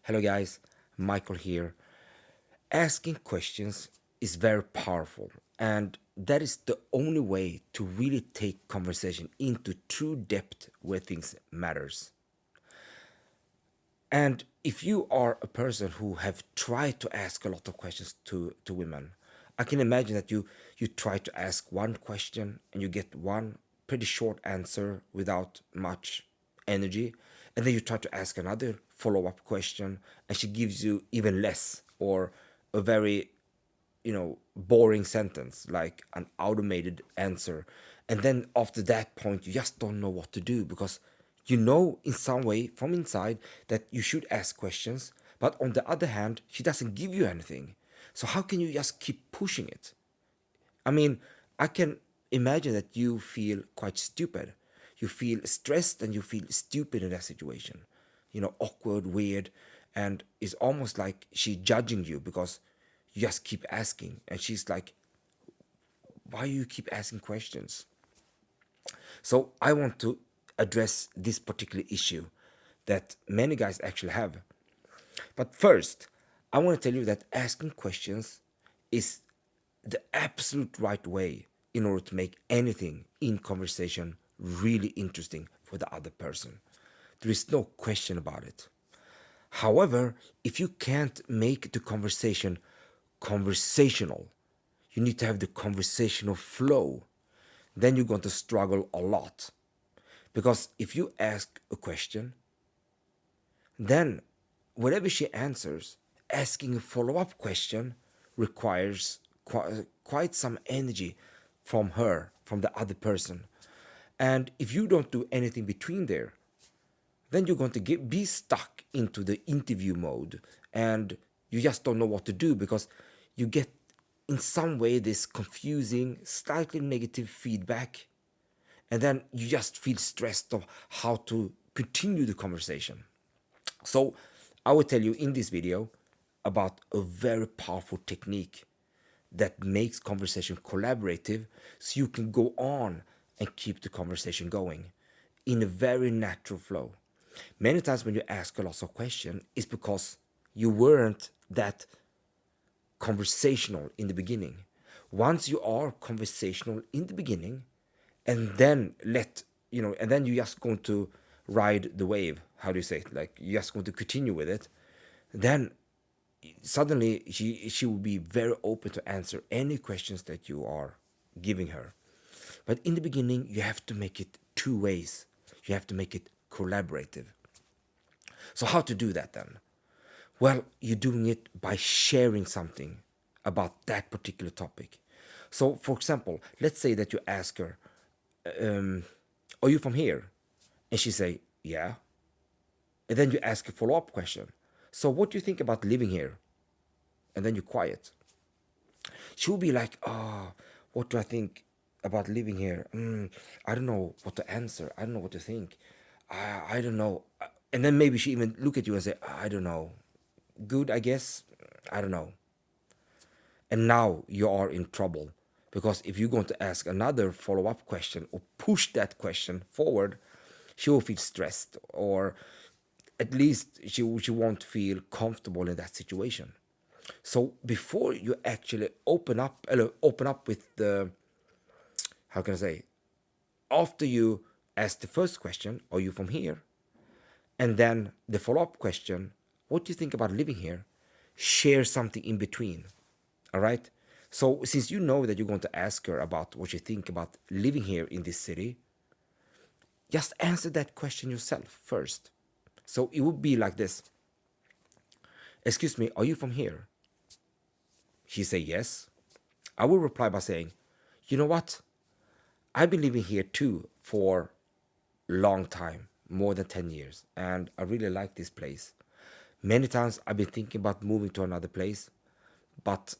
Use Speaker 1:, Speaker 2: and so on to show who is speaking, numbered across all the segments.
Speaker 1: Hello, guys. Michael here. Asking questions is very powerful, and that is the only way to really take conversation into true depth where things matters. And if you are a person who have tried to ask a lot of questions to women, I can imagine that you try to ask one question and you get one pretty short answer without much energy, and then you try to ask another follow-up question and she gives you even less or a very boring sentence like an automated answer. And then after that point, you just don't know what to do because you know in some way from inside that you should ask questions, but on the other hand, she doesn't give you anything. So how can you just keep pushing it? I mean, I can imagine that you feel quite stupid. You feel stressed and you feel stupid in that situation. Awkward, weird, and it's almost like she's judging you because you just keep asking. And she's like, why you keep asking questions? So I want to address this particular issue that many guys actually have. But first, I want to tell you that asking questions is the absolute right way in order to make anything in conversation really interesting for the other person. There is no question about it. However, if you can't make the conversation conversational, you need to have the conversational flow, then you're going to struggle a lot. Because if you ask a question, then whatever she answers, asking a follow up question requires quite some energy from her, from the other person. And if you don't do anything between there, then you're going to be stuck into the interview mode and you just don't know what to do because you get in some way this confusing, slightly negative feedback, and then you just feel stressed of how to continue the conversation. So I will tell you in this video about a very powerful technique that makes conversation collaborative so you can go on and keep the conversation going in a very natural flow. Many times when you ask a lot of questions, it's because you weren't that conversational in the beginning. Once you are conversational in the beginning, and then and then you're just going to ride the wave. How do you say it? Like you're just going to continue with it. Then suddenly she will be very open to answer any questions that you are giving her. But in the beginning, you have to make it two ways. You have to make it collaborative. So how to do that then? Well, you're doing it by sharing something about that particular topic. So, for example, let's say that you ask her, "Are you from here?" And she say, "Yeah." And then you ask a follow-up question. "So, what do you think about living here?" And then you're quiet. She'll be like, "Oh, what do I think about living here? I don't know what to answer. I don't know what to think. I don't know." And then maybe she even look at you and say, "I don't know. Good, I guess. I don't know." And now you are in trouble because if you're going to ask another follow up question or push that question forward, she will feel stressed or at least she won't feel comfortable in that situation. So before you actually open up with the, how can I say, after you ask the first question, are you from here? And then the follow up question, what do you think about living here? Share something in between. All right. So since you know that you're going to ask her about what you think about living here in this city, just answer that question yourself first. So it would be like this. "Excuse me, are you from here?" She say yes. I will reply by saying, "You know what? I've been living here too for a long time, more than 10 years, and I really like this place. Many times I've been thinking about moving to another place, but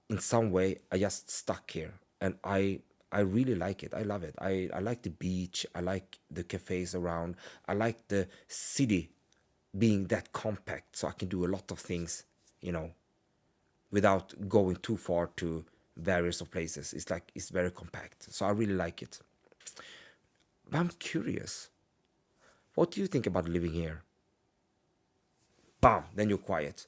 Speaker 1: in some way I just stuck here and I really like it. I love it. I like the beach. I like the cafes around. I like the city being that compact so I can do a lot of things, you know, without going too far to various of places. It's like it's very compact. So I really like it. But I'm curious. What do you think about living here?" bam, then you're quiet.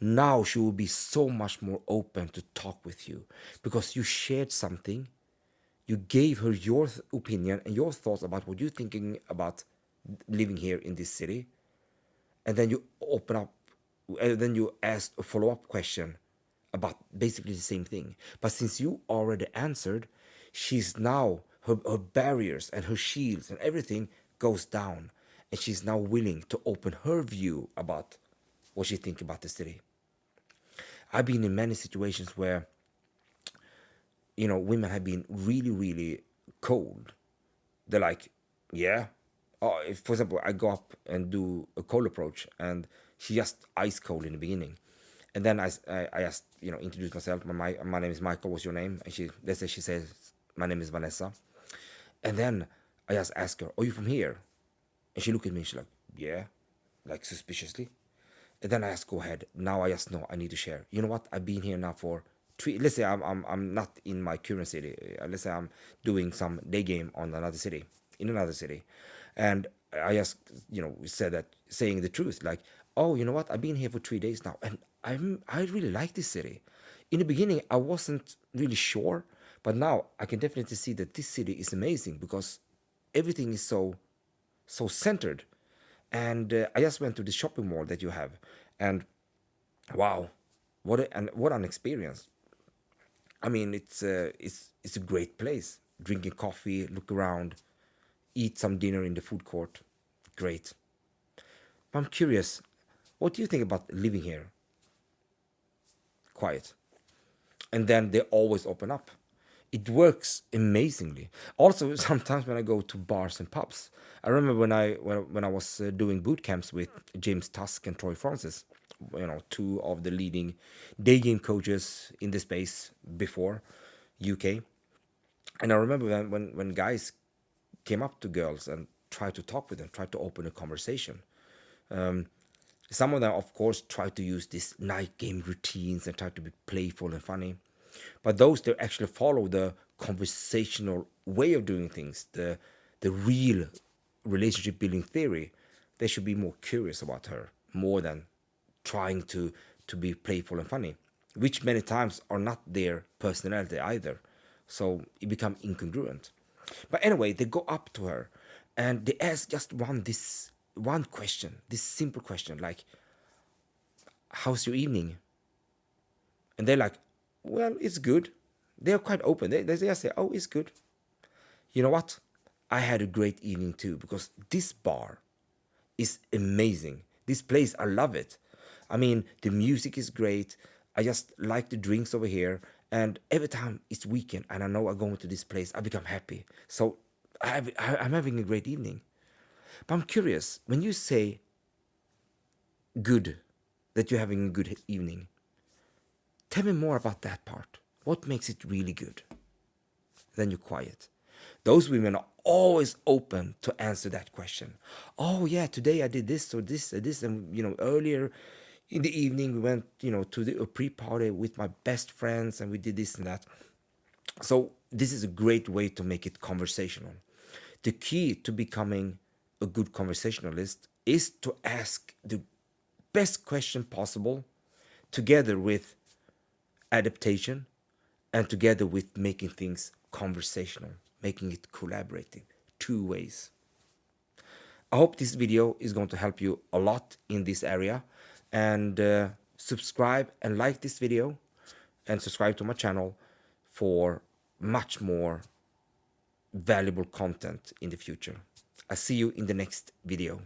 Speaker 1: Now she will be so much more open to talk with you because you shared something. You gave her your opinion and your thoughts about what you're thinking about living here in this city, and then you open up, and then you ask a follow-up question about basically the same thing. But since you already answered, she's now, her barriers and her shields and everything goes down, and she's now willing to open her view about what she thinks about the city. I've been in many situations where, women have been really, really cold. They're like, yeah. Oh, if, for example, I go up and do a cold approach, and she just ice cold in the beginning, and then I just introduce myself. My name is Michael. What's your name? And she says my name is Vanessa, and then I just ask her, "Are you from here?" And she look at me. She's like, "Yeah," like suspiciously. And then I just go ahead. Now I just know I need to share. You know what? I've been here now for three. Let's say I'm not in my current city. Let's say I'm doing some day game on another city, in another city, and I just said that, saying the truth, like, oh, you know what? I've been here for 3 days now, and I really like this city. In the beginning, I wasn't really sure, but now I can definitely see that this city is amazing because everything is so centered. And I just went to the shopping mall that you have, and wow, what an experience! I mean, it's a great place. Drinking coffee, look around, eat some dinner in the food court, great. But I'm curious, what do you think about living here? Quiet, and then they always open up. It works amazingly. Also, sometimes when I go to bars and pubs, I remember when I was doing boot camps with James Tusk and Troy Francis, two of the leading day game coaches in the space before UK. And I remember when guys came up to girls and tried to talk with them, tried to open a conversation. Some of them, of course, try to use these night game routines and try to be playful and funny. But those that actually follow the conversational way of doing things, the real relationship building theory, they should be more curious about her more than trying to be playful and funny, which many times are not their personality either. So it becomes incongruent. But anyway, they go up to her and they ask just one question, this simple question like, "How's your evening?" And they're like, "Well, it's good." They're quite open. They just say, "Oh, it's good." You know what? I had a great evening too because this bar is amazing. This place, I love it. I mean, the music is great. I just like the drinks over here. And every time it's weekend and I know I'm going to this place, I become happy. So I'm having a great evening. But I'm curious, when you say good, that you're having a good evening, tell me more about that part. What makes it really good? Then you're quiet. Those women are always open to answer that question. Oh yeah, today I did this or this or this, and earlier in the evening we went to a pre-party with my best friends and we did this and that. So this is a great way to make it conversational. The key to becoming a good conversationalist is to ask the best question possible, together with adaptation and together with making things conversational, making it collaborating, two ways. I hope this video is going to help you a lot in this area, and subscribe and like this video and subscribe to my channel for much more valuable content in the future. I'll see you in the next video.